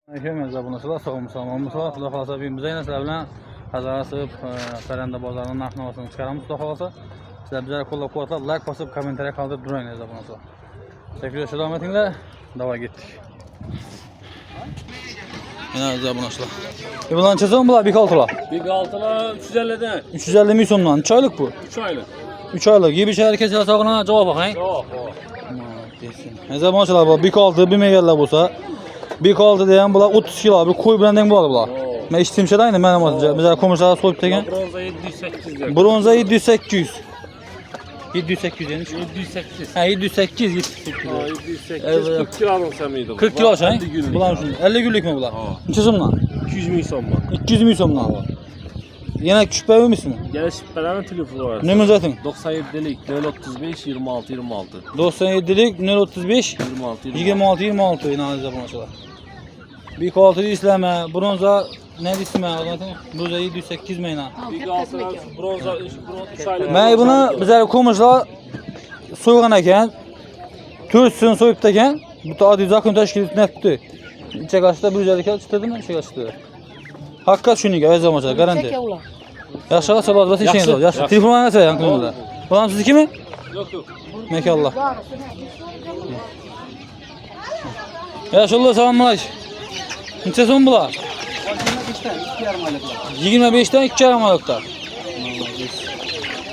Hepimiz abunəçilər, sağ olun, salamatlar. Xuda xalasa bizə yenə sizlər bilan Xəzərə sığıb Fərəndə bazarının narx navasını çıxaramız. Xuda xalasa sizlər bizə qollab quvvatlab, like basıb, kommentariya qaldırıb durayınız abunəçilər. Təşəkkür davam etinlər. Davam getdik. Yenə bizə abunəçilər. Bunlar neçə bunlar? Bik altılar. Bik altılar 350'den. 350 min somdan. 3 aylıq bu. 3 aylık. 3 aylıq. Gibi şəhər keçələ sağına cavab baxın. Yok. Nəzə abunəçilər bu bik altı bir megaller bolsa Bik altı deyən bunlar 30 kilo bir koy bilan denk bular bunlar. Mən iştim şeydə indi mənim azca. Bizə komşulara soyub degan. Bronza 700-800 lira. Bronza 700-800. 700-800 demiş. 708. Ha 700-800. 708. 40 kilo alırsa mıydı? 40 kilo şey. Bular üçün 50 günlük mü bunlar? Neçə somdan? 200 bin son var. 200 min somdan. Yenə küçük bəy misin? Gel şüphelerin telefonu var. Nömrə zaten. 97'lik 035 26 26. 97'lik 035 26 26 inanınız abunəçilər. Bik altı isləmə, bronza nə ismə? Bronza 708 məyna. Bik altılar bronza 3 aylık. Mən bunu bizə komşular soyğan ekan, törsün soyub ekan, bu da adi zakon təşkil etdi. İçə qaçda bir üzəlikə çıxdı mı? İçə qaçdı. Hakka şuniga öz amaçlar garanti. Yaşa sabah basın şeyin ol. Yaşa telefonuna nəsə yanqınlar. Bulan siz kimi? Yok. Mekallah. Yaşallah salamlar. Neçə son bular? 25'ten 2,5 aylıqlar.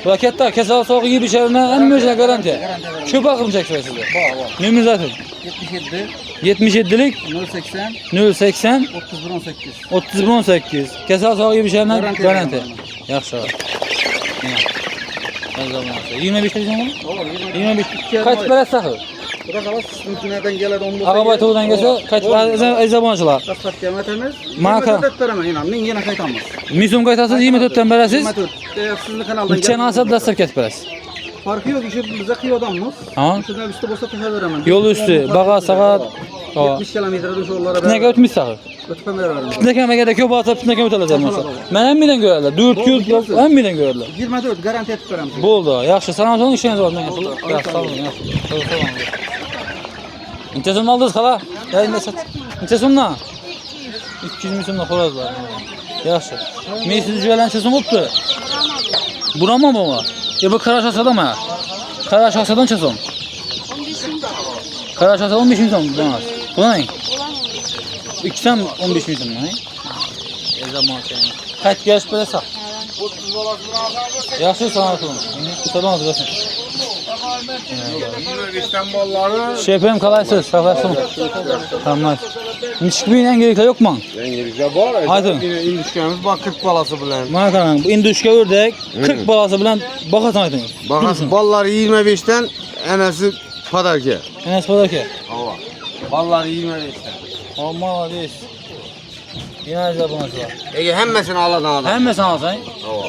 Raketler kesal soğuk gibi şehrinden en müjde garanti. Çöp akım çekiyor size. Nümür zaten. 77'lik 080 31 18. Kesal soğuk gibi şehrinden garanti. Yaxşı. 25'te bizim mi? 25. Kaç para sakı? Burada kalas nereden gelir onu. Araba tuğdan gelse kaç para ezabonçular. Kastat kemetemiz. Maka. İnan yine kaytamaz. Misum kaytasız 24'ten beresiz. 24. Sizin kanaldan Üçen asab dastar ketip beresiz. Farkı yok işi bize kıyodamız. Ha? Şuradan üstü boşa teşe veremem. Yol üstü, bağa sağa. 70 kilometreden şu yollara Ne ötmüş sağı? Ötüpe veremem. Ne keme gerek yok, batıp ne keme ötələcəm olsa. Mən əmmiden görərlər, 400 yok, əmmiden görərlər. 24 garanti etip veremem. Boldu, yaxşı, sana son işiniz var, mən yaxşı. Yaxşı, sağ olun, yaxşı. Sağ olun. Neçə son aldınız xala? Yayın da sat. Neçə sonla? 200 min sonla xorazlar. Yaxşı. Meysiz jüvələn neçə son olubdu? Bura mı bu? Bu Karaş Asada mı? Karaş Asadan neçə son? 15 bin. Karaş Asada 15 min son. Bu ne? 2'den 15 min son. Ne zaman senin? Kaç yaş böyle sağ? 30 dolar Yaxşı sana atılın. Kusadan atılsın. İstanbulları Şey yapayım kalaysız, sağlarsın. Tamam. Nişkbiyle gerekli yok mu? İngilizce var. Hadi. Yine indişkemiz bak 40 balası bilen. Bana karan, bu indüşke ördek 40 balası bilen bakasın aydın. Bakın balları 25'ten enesi padarki. Enes Padaki. Hava. Balları 25'ten. Amma deyiz. Yine azda buna sıra. Ege hemmesini alan adam. Hem sen alsan. Hava.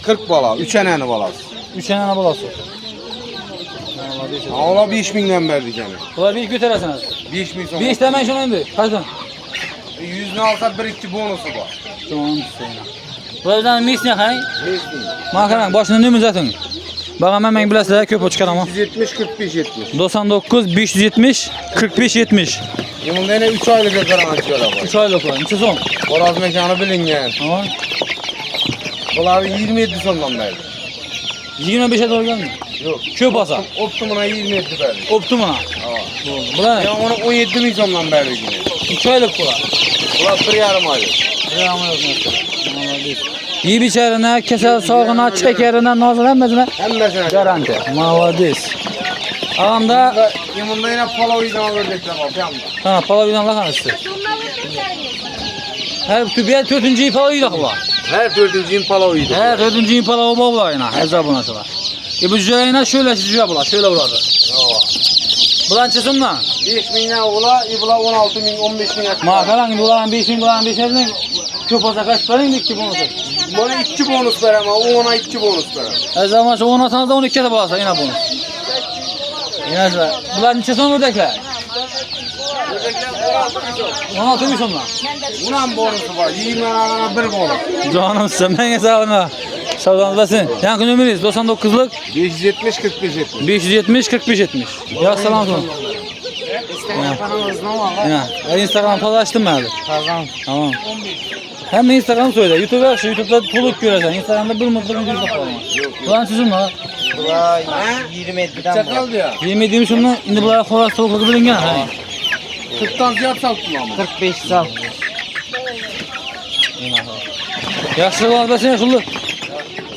40 bala, 3 eneni balası. 3 tane balası. Ola 5 binden verdik yani. Bunlar bir götürəsiniz. 5 bin sonra. Bir işləmək şuna indi. Kaçdan? 100'ünü alsa 1-2 bonusu var. Tamam Hüseyin. Buradan mis ne hay? Makaran başına ne zaten? Bakalım hemen biləsizlər köpü çıxaram ha. 170 45 70. 99 570 45 70. Yılında yine 3 aylık karan açıyor ama. 3 aylık var. Neçə son? Oraz mekanı bilin yani. Tamam. Bunları 27 sondan verdik. 25'e doğru gelmiyor. Yok. Köp asa. Optumuna 27 verdik. Optumuna. Hava. Bula ne? Ya onu 17 bin sondan verdik yine. 3 aylık bula. Ulan 1,5 aylık. Rəhmə olsun. Yiyib içərinə, kəsər soğuna, çəkərinə, nazır həmməsinə Hemmesine. garanti. Malades. Ağamda Yılında yine palaviden verdik de bak yanında. ha palavidan la kanısı. Hər tübiyə 4-cü palavidan var. Her 4. palaviden. Hə, 4-cü palava bula ilə hesabına sıra. Bu cüyəyinə şöyle cüyə bula, şöyle buradı. Hava. Bulan çəsimlə. 5 binden ula, ibla 16 bin 15 bin yakın. Mağaran bulan 5 bin, bulan 5 bin. Köp olsa kaç para indik ki bunu? Bana 2 bonus ver ama o ona 2 bonus ver. Her zaman 10 atanız da 12'ye de bağlasa yine bunu. Yine de. Bunlar neçə son ördəklər? 16 bin sonla. Bunun bonusu var. 20 alana 1 bonus. Canım sen ben hesabına. Sağdan olasın. Yankı nömrəniz 99'luk 570 45 70. 570 45 70. Ya selam olsun. Instagram kanalımızda var. Ya Instagram paylaştım ben. Tamam. Tamam. Hem Instagram söyle. YouTube yaxşı. YouTube'da toluk görürsen. Instagram'da bir mutlu video yapalım. Ulan sizin la. Bula 27'den Çakal var. diyor. Yemediğim şunu indi bunlara xoras toluklu bilingen. Ha. 40'tan ziyad salttılar mı? 45 sal. Yaxşı var bəsən yaxşı.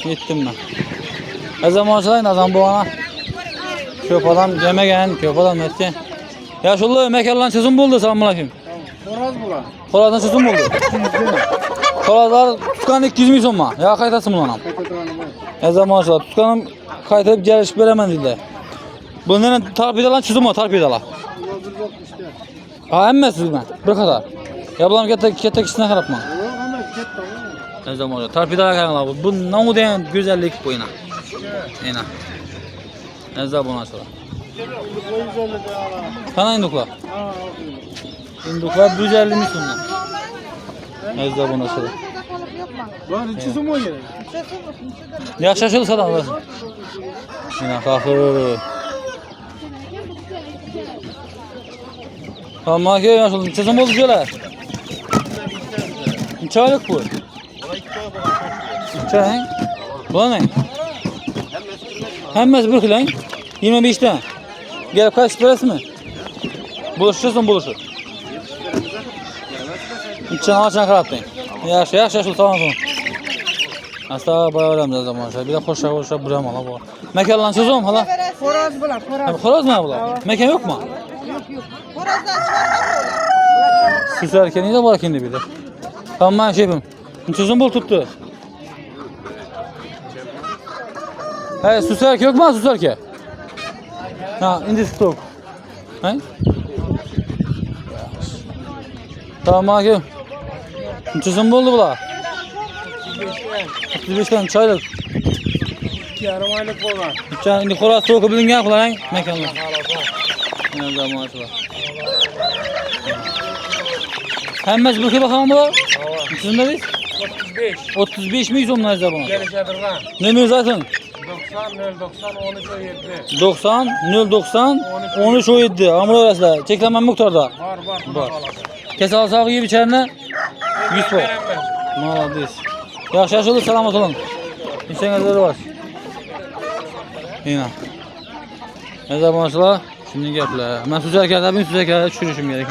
Gittim ben. Azamaçlayın azam bu ana. Köp adam yemeğen, köp adam etken. Yaşlı mekanlan sözüm buldu selamünaleyküm. Horoz bular. Korazdan sözüm buldu. Korazlar tutkan 200 milyon so'mma. Ya qaytasın bundan. Azamaçlar tutkanım qaytayıp geliş veremem dediler. Bunların tarpidalan sözüm var tarpidala. Ha emmesiz ben. Bir kadar. Ya bulan kette kişisine karapma. Azamaçlar tarpidala kanala bu. Bu namu diyen güzellik bu yine. Yine. Azamaçlar. Kana induklar. İnduklar 150 mi sonra? Ezda bu nasıl? Var 200 mu gerek? Yaxşı yaşıl sadan var. Yine kalkır. Tamam ki yaşıl. Çözüm oldu şöyle. Çaylık bu. Çay. Bu ne? Hemmesi bir kilo. 25'ten. Gelip kaç parası mı? Buluşursun buluşur. İçine açan karattın. Yaxşı yaşıl tamam tamam. Asla bayağı önemli zaman. Bir de hoşça buraya mı la bu? Mekanlan sözüm hala. Horoz bular, horoz. Horoz mu bu? Mekan yok mu? Yok. Horozdan çıkarmak Süs erkeğini de var kendi bilir. Tamam ben şey yapayım. Sözüm bol tuttu. He süs erkeği yok mu süs erkeği? Ha indi stok. He? Tamam hakim. Sözüm boldu bula. 35'ten çaylık. 2 yarım aylık bular. Can indi xoras to'qib bilingan qilaring mekanlar. Ne zaman açılar. Hammasi bir xil ham bor. Sizda biz 35. 35 ming so'm nazar buni. Gelişedirgan. Nima zaten? 90 090 13 17. 90 090 13 17. Amr orasida cheklanma miqdorda. Var. Bor. Kasal sog'i yeb icharni 100 bor. Молодец. Yaxshi yashil salomat bo'ling. Insingizlar bor. Yine. Ne zamanlar? Şimdi gaplar. Ben süzerken düşürüşüm gerek.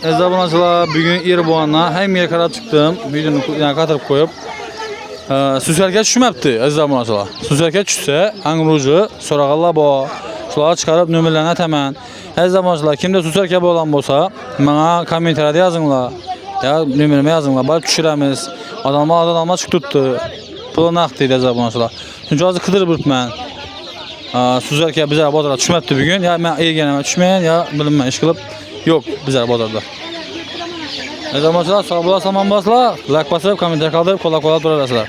Ne zamanlar bugün İrbuan'a hem yer kadar çıktım. Videonu yani katırıp koyup süzerken düşmepti. Ne zamanlar? Süzerken düşse angrucu sorağalla bu. Şuları çıkarıp nömrelerini temen. Ne zamanlar kimde süzerken olan olsa bana komentarda yazınlar. Ya nömreme yazınlar. Bari düşüremiz. Adamlar çıktı. Bu naqdi ne zamanlar? Çünkü azı kıdır bürtmen. Süzerken bize bodara düşmepti bugün. Ya ben ergeneme düşmeyen ya bilinme iş kılıp yok bize bodarda. Ne zamanlar sağ olasın, aman basla, like basıp, komentar kaldırıp, kola durarlar.